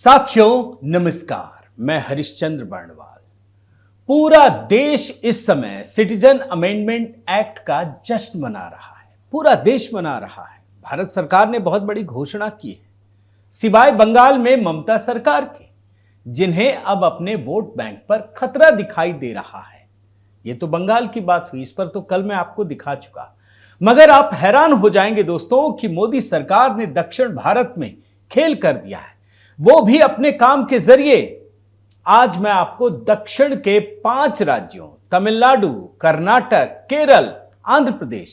साथियों नमस्कार, मैं हरिश्चंद्र बर्णवाल। पूरा देश इस समय सिटीजन अमेंडमेंट एक्ट का जश्न मना रहा है। पूरा देश मना रहा है। भारत सरकार ने बहुत बड़ी घोषणा की है, सिवाय बंगाल में ममता सरकार के, जिन्हें अब अपने वोट बैंक पर खतरा दिखाई दे रहा है। यह तो बंगाल की बात हुई, इस पर तो कल मैं आपको दिखा चुका। मगर आप हैरान हो जाएंगे दोस्तों कि मोदी सरकार ने दक्षिण भारत में खेल कर दिया है, वो भी अपने काम के जरिए। आज मैं आपको दक्षिण के 5 राज्यों तमिलनाडु, कर्नाटक, केरल, आंध्र प्रदेश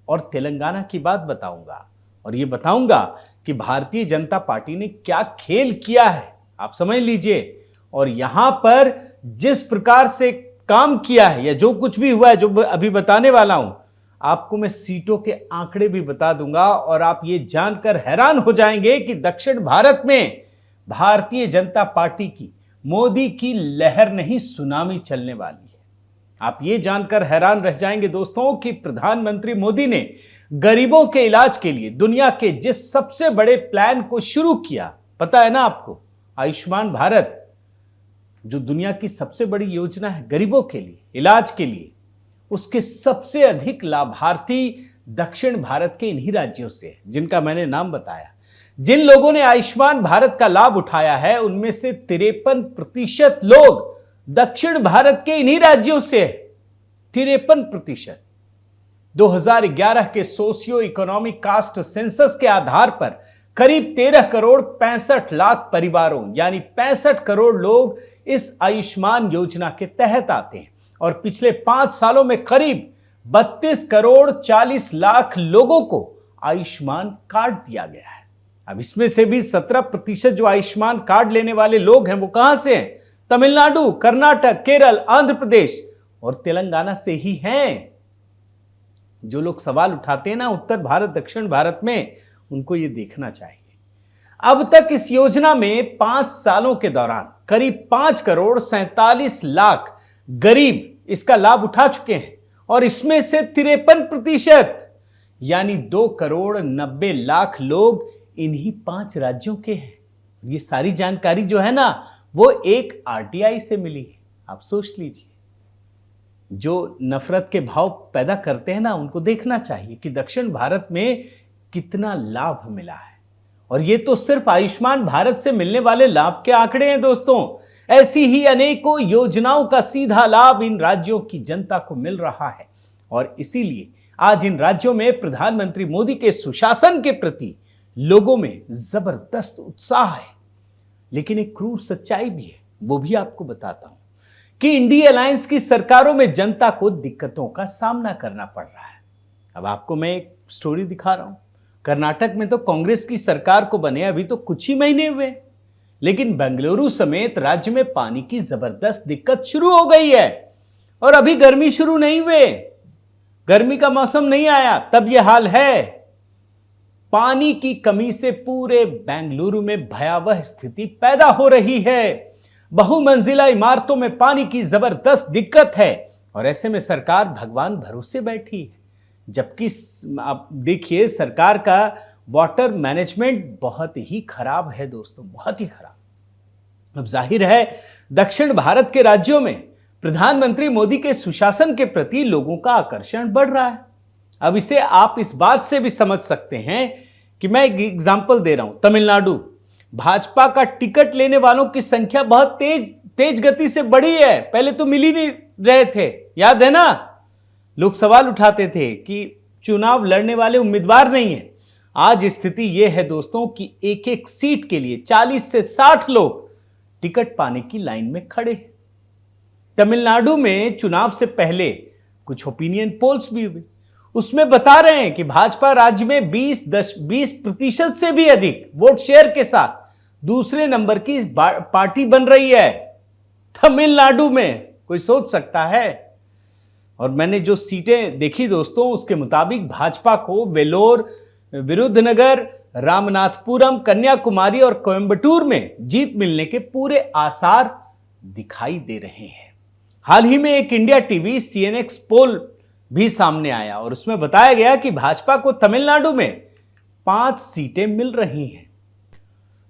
और तेलंगाना की बात बताऊंगा। और यह बताऊंगा कि भारतीय जनता पार्टी ने क्या खेल किया है, आप समझ लीजिए। और यहां पर जिस प्रकार से काम किया है या जो कुछ भी हुआ है, जो अभी बताने वाला हूं, आपको मैं सीटों के आंकड़े भी बता दूंगा। और आप ये जानकर हैरान हो जाएंगे कि दक्षिण भारत में भारतीय जनता पार्टी की, मोदी की लहर नहीं सुनामी चलने वाली है। आप ये जानकर हैरान रह जाएंगे दोस्तों कि प्रधानमंत्री मोदी ने गरीबों के इलाज के लिए दुनिया के जिस सबसे बड़े प्लान को शुरू किया, पता है ना आपको, आयुष्मान भारत, जो दुनिया की सबसे बड़ी योजना है गरीबों के लिए, इलाज के लिए, उसके सबसे अधिक लाभार्थी दक्षिण भारत के इन्हीं राज्यों से, जिनका मैंने नाम बताया। जिन लोगों ने आयुष्मान भारत का लाभ उठाया है, उनमें से 53% लोग दक्षिण भारत के इन्हीं राज्यों से है। 53%। 2011 के सोशियो इकोनॉमिक कास्ट सेंसस के आधार पर करीब 13 करोड़ 65 लाख परिवारों, यानी 65 करोड़ लोग इस आयुष्मान योजना के तहत आते हैं। और पिछले 5 सालों में करीब 32 करोड़ 40 लाख लोगों को आयुष्मान कार्ड दिया गया है। अब इसमें से भी 17% जो आयुष्मान कार्ड लेने वाले लोग हैं, वो कहां से हैं? तमिलनाडु, कर्नाटक, केरल, आंध्र प्रदेश और तेलंगाना से ही हैं। जो लोग सवाल उठाते हैं ना उत्तर भारत, दक्षिण भारत में, उनको ये देखना चाहिए। अब तक इस योजना में 5 सालों के दौरान करीब 5 करोड़ 47 लाख गरीब इसका लाभ उठा चुके हैं। और इसमें से 53% यानी 2 करोड़ 90 लाख लोग इन्हीं 5 राज्यों के हैं। ये सारी जानकारी जो है ना, वो एक आरटीआई से मिली है। आप सोच लीजिए, जो नफरत के भाव पैदा करते हैं ना, उनको देखना चाहिए कि दक्षिण भारत में कितना लाभ मिला है। और ये तो सिर्फ आयुष्मान भारत से मिलने वाले लाभ के आंकड़े हैं दोस्तों। ऐसी ही अनेकों योजनाओं का सीधा लाभ इन राज्यों की जनता को मिल रहा है। और इसीलिए आज इन राज्यों में प्रधानमंत्री मोदी के सुशासन के प्रति लोगों में जबरदस्त उत्साह है। लेकिन एक क्रूर सच्चाई भी है, वो भी आपको बताता हूं कि इंडिया अलायंस की सरकारों में जनता को दिक्कतों का सामना करना पड़ रहा है। अब आपको मैं एक स्टोरी दिखा रहा हूं। कर्नाटक में तो कांग्रेस की सरकार को बने अभी तो कुछ ही महीने हुए, लेकिन बेंगलुरु समेत राज्य में पानी की जबरदस्त दिक्कत शुरू हो गई है। और अभी गर्मी शुरू नहीं हुए, गर्मी का मौसम नहीं आया, तब यह हाल है। पानी की कमी से पूरे बेंगलुरु में भयावह स्थिति पैदा हो रही है। बहुमंजिला इमारतों में पानी की जबरदस्त दिक्कत है। और ऐसे में सरकार भगवान भरोसे बैठी है, जबकि आप देखिए सरकार का वाटर मैनेजमेंट बहुत ही खराब है दोस्तों, बहुत ही खराब। अब जाहिर है दक्षिण भारत के राज्यों में प्रधानमंत्री मोदी के सुशासन के प्रति लोगों का आकर्षण बढ़ रहा है। अब इसे आप इस बात से भी समझ सकते हैं कि मैं एक एग्जांपल दे रहा हूं। तमिलनाडु, भाजपा का टिकट लेने वालों की संख्या बहुत तेज गति से बढ़ी है। पहले तो मिल ही नहीं रहे थे, याद है ना? लोग सवाल उठाते थे कि चुनाव लड़ने वाले उम्मीदवार नहीं है। आज स्थिति यह है दोस्तों कि एक एक सीट के लिए 40 से 60 लोग टिकट पाने की लाइन में खड़े हैं। तमिलनाडु में चुनाव से पहले कुछ ओपिनियन पोल्स भी हुए, उसमें बता रहे हैं कि भाजपा राज्य में 20% से भी अधिक वोट शेयर के साथ दूसरे नंबर की पार्टी बन रही है तमिलनाडु में। कोई सोच सकता है? और मैंने जो सीटें देखी दोस्तों, उसके मुताबिक भाजपा को वेलोर, विरुद्धनगर, रामनाथपुरम, कन्याकुमारी और कोयंबटूर में जीत मिलने के पूरे आसार दिखाई दे रहे हैं। हाल ही में एक इंडिया टीवी CNX पोल भी सामने आया और उसमें बताया गया कि भाजपा को तमिलनाडु में 5 सीटें मिल रही हैं।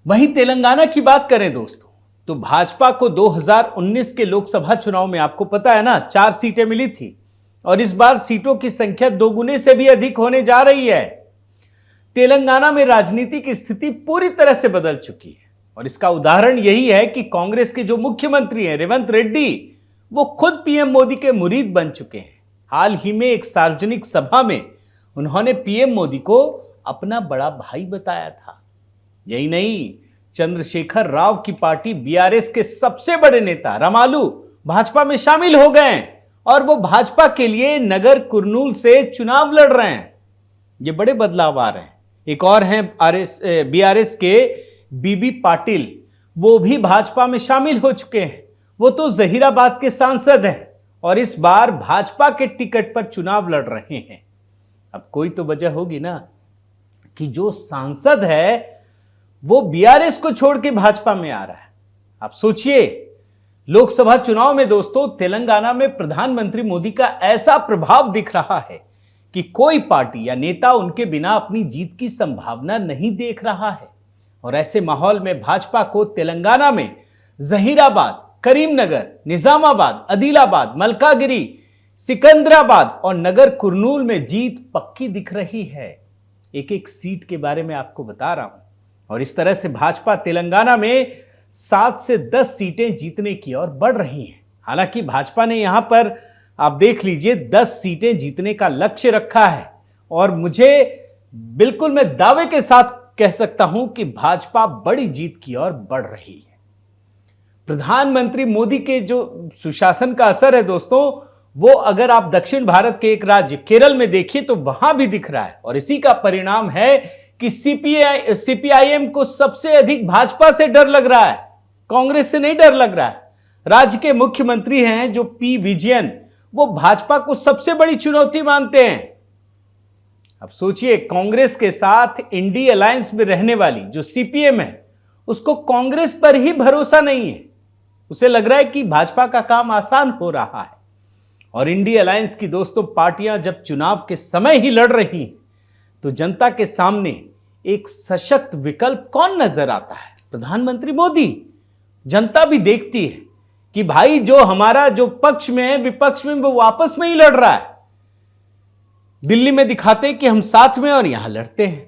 वहीं तेलंगाना की बात करें दोस्तों, तो भाजपा को 2019 के लोकसभा चुनाव में आपको पता है ना 4 सीटें मिली थी और इस बार सीटों की संख्या दोगुने से भी अधिक होने जा रही है। तेलंगाना में राजनीतिक स्थिति पूरी तरह से बदल चुकी है और इसका उदाहरण यही है कि कांग्रेस के जो मुख्यमंत्री हैं रेवंत रेड्डी, वो खुद पीएम मोदी के मुरीद बन चुके हैं। हाल ही में एक सार्वजनिक सभा में उन्होंने पीएम मोदी को अपना बड़ा भाई बताया था। यही नहीं, चंद्रशेखर राव की पार्टी बीआरएस के सबसे बड़े नेता रामालू भाजपा में शामिल हो गए हैं और वो भाजपा के लिए नगर कुर्नूल से चुनाव लड़ रहे हैं। ये बड़े बदलाव आ रहे हैं। एक और हैं बीआरएस के बीबी पाटिल, वो भी भाजपा में शामिल हो चुके हैं। वो तो जहीराबाद के सांसद हैं और इस बार भाजपा के टिकट पर चुनाव लड़ रहे हैं। अब कोई तो वजह होगी ना कि जो सांसद है वो बीआरएस को छोड़ के भाजपा में आ रहा है। आप सोचिए, लोकसभा चुनाव में दोस्तों तेलंगाना में प्रधानमंत्री मोदी का ऐसा प्रभाव दिख रहा है कि कोई पार्टी या नेता उनके बिना अपनी जीत की संभावना नहीं देख रहा है। और ऐसे माहौल में भाजपा को तेलंगाना में जहीराबाद, करीमनगर, निजामाबाद, आदिलाबाद, मलकागिरी, सिकंदराबाद और नगर कुर्नूल में जीत पक्की दिख रही है। एक एक सीट के बारे में आपको बता रहा हूं और इस तरह से भाजपा तेलंगाना में 7 से 10 सीटें जीतने की ओर बढ़ रही हैं। हालांकि भाजपा ने यहां पर आप देख लीजिए 10 सीटें जीतने का लक्ष्य रखा है और मुझे बिल्कुल मैं दावे के साथ कह सकता हूं कि भाजपा बड़ी जीत की ओर बढ़ रही है। प्रधानमंत्री मोदी के जो सुशासन का असर है दोस्तों, वो अगर आप दक्षिण भारत के एक राज्य केरल में देखिए तो वहां भी दिख रहा है और इसी का परिणाम है कि सीपीआईएम को सबसे अधिक भाजपा से डर लग रहा है, कांग्रेस से नहीं डर लग रहा है। राज्य के मुख्यमंत्री हैं जो पी विजयन, वो भाजपा को सबसे बड़ी चुनौती मानते हैं। अब सोचिए, कांग्रेस के साथ इंडी अलायंस में रहने वाली जो सीपीएम है, उसको कांग्रेस पर ही भरोसा नहीं है। उसे लग रहा है कि भाजपा का काम आसान हो रहा है। और इंडी अलायंस की दोस्तों पार्टियां जब चुनाव के समय ही लड़ रही हैं तो जनता के सामने एक सशक्त विकल्प कौन नजर आता है? प्रधानमंत्री मोदी। जनता भी देखती है कि भाई जो हमारा जो पक्ष में है, विपक्ष में, वो आपस में ही लड़ रहा है। दिल्ली में दिखाते कि हम साथ में और यहां लड़ते हैं।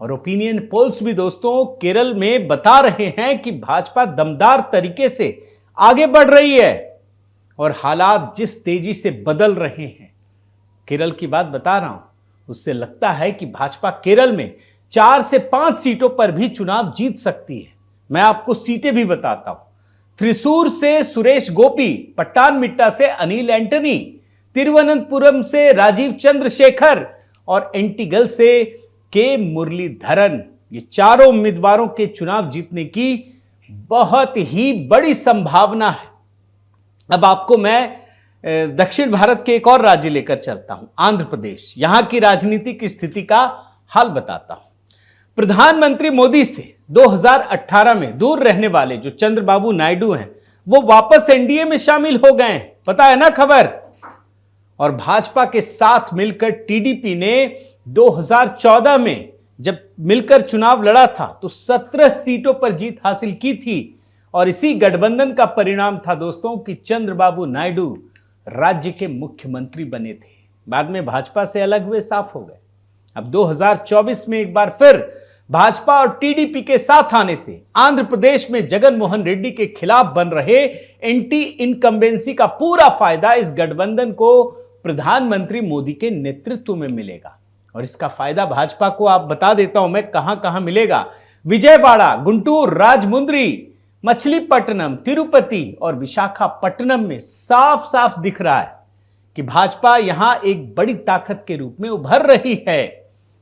और ओपिनियन पोल्स भी दोस्तों केरल में बता रहे हैं कि भाजपा दमदार तरीके से आगे बढ़ रही है और हालात जिस तेजी से बदल रहे हैं, केरल की बात बता रहा हूं, उससे लगता है कि भाजपा केरल में 4 से 5 सीटों पर भी चुनाव जीत सकती है। मैं आपको सीटें भी बताता हूं। थ्रिसूर से सुरेश गोपी, पट्टानमिट्टा से अनिल एंटनी, तिरुवनंतपुरम से राजीव चंद्रशेखर और एंटीगल से के मुरलीधरन। ये चारों उम्मीदवारों के चुनाव जीतने की बहुत ही बड़ी संभावना है। अब आपको मैं दक्षिण भारत के एक और राज्य लेकर चलता हूं, आंध्र प्रदेश। यहां की राजनीतिक स्थिति का हाल बताता हूं। प्रधानमंत्री मोदी से 2018 में दूर रहने वाले जो चंद्रबाबू नायडू हैं, वो वापस एनडीए में शामिल हो गए हैं, पता है ना खबर। और भाजपा के साथ मिलकर टीडीपी ने 2014 में जब मिलकर चुनाव लड़ा था तो 17 सीटों पर जीत हासिल की थी और इसी गठबंधन का परिणाम था दोस्तों कि चंद्रबाबू नायडू राज्य के मुख्यमंत्री बने थे। बाद में भाजपा से अलग हुए, साफ हो गए। अब 2024 में एक बार फिर भाजपा और टीडीपी के साथ आने से आंध्र प्रदेश में जगन मोहन रेड्डी के खिलाफ बन रहे एंटी इनकम्बेंसी का पूरा फायदा इस गठबंधन को प्रधानमंत्री मोदी के नेतृत्व में मिलेगा। और इसका फायदा भाजपा को आप बता देता हूं मैं कहां कहां मिलेगा। विजयवाड़ा, गुंटूर, राजमुंद्री, मछलीपट्टनम, तिरुपति और विशाखापट्टनम में साफ साफ दिख रहा है कि भाजपा यहां एक बड़ी ताकत के रूप में उभर रही है।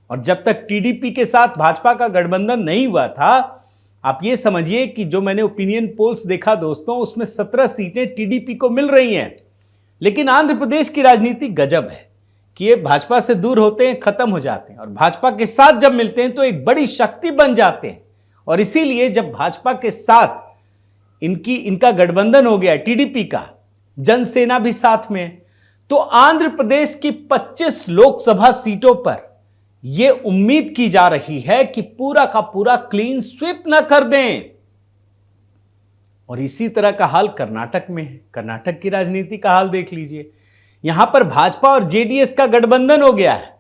और जब तक टीडीपी के साथ भाजपा का गठबंधन नहीं हुआ था, आप ये समझिए कि जो मैंने ओपिनियन पोल्स देखा दोस्तों, उसमें 17 सीटें टीडीपी को मिल रही हैं। लेकिन आंध्र प्रदेश की राजनीति गजब है कि ये भाजपा से दूर होते हैं, खत्म हो जाते हैं, और भाजपा के साथ जब मिलते हैं तो एक बड़ी शक्ति बन जाते हैं। और इसीलिए जब भाजपा के साथ इनका गठबंधन हो गया टीडीपी का, जनसेना भी साथ में, तो आंध्र प्रदेश की 25 लोकसभा सीटों पर ये उम्मीद की जा रही है कि पूरा का पूरा क्लीन स्वीप ना कर दें। और इसी तरह का हाल कर्नाटक में है। कर्नाटक की राजनीति का हाल देख लीजिए। यहां पर भाजपा और जेडीएस का गठबंधन हो गया है।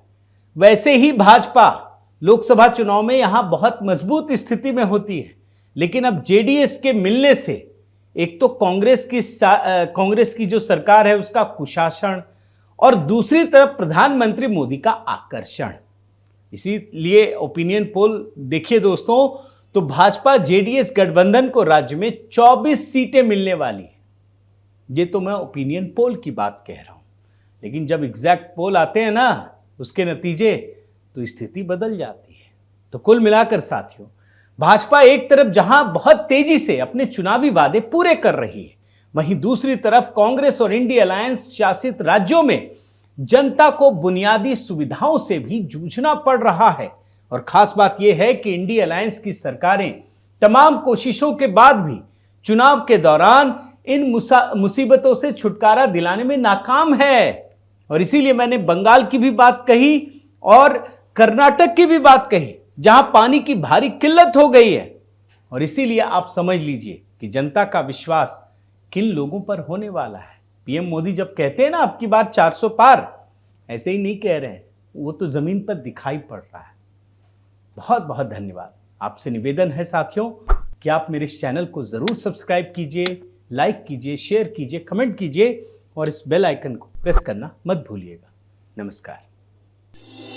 वैसे ही भाजपा लोकसभा चुनाव में यहां बहुत मजबूत स्थिति में होती है, लेकिन अब जेडीएस के मिलने से एक तो कांग्रेस की जो सरकार है उसका कुशासन, और दूसरी तरफ प्रधानमंत्री मोदी का आकर्षण। इसीलिए ओपिनियन पोल देखिए दोस्तों, तो भाजपा जेडीएस गठबंधन को राज्य में 24 सीटें मिलने वाली है। ये तो मैं ओपिनियन पोल की बात कह रहा हूं, लेकिन जब एग्जैक्ट पोल आते हैं ना, उसके नतीजे, तो स्थिति बदल जाती है। तो कुल मिलाकर साथियों, भाजपा एक तरफ जहां बहुत तेजी से अपने चुनावी वादे पूरे कर रही है, वहीं दूसरी तरफ कांग्रेस और इंडिया अलायंस शासित राज्यों में जनता को बुनियादी सुविधाओं से भी जूझना पड़ रहा है। और खास बात यह है कि इंडिया अलायंस की सरकारें तमाम कोशिशों के बाद भी चुनाव के दौरान इन मुसीबतों से छुटकारा दिलाने में नाकाम है। और इसीलिए मैंने बंगाल की भी बात कही और कर्नाटक की भी बात कही, जहां पानी की भारी किल्लत हो गई है। और इसीलिए आप समझ लीजिए कि जनता का विश्वास किन लोगों पर होने वाला है। पीएम मोदी जब कहते हैं ना अब की बार 400 पार, ऐसे ही नहीं कह रहे हैं, वो तो जमीन पर दिखाई पड़ रहा है। बहुत बहुत धन्यवाद। आपसे निवेदन है साथियों कि आप मेरे इस चैनल को जरूर सब्सक्राइब कीजिए, लाइक कीजिए, शेयर कीजिए, कमेंट कीजिए और इस बेल आइकन को प्रेस करना मत भूलिएगा। नमस्कार।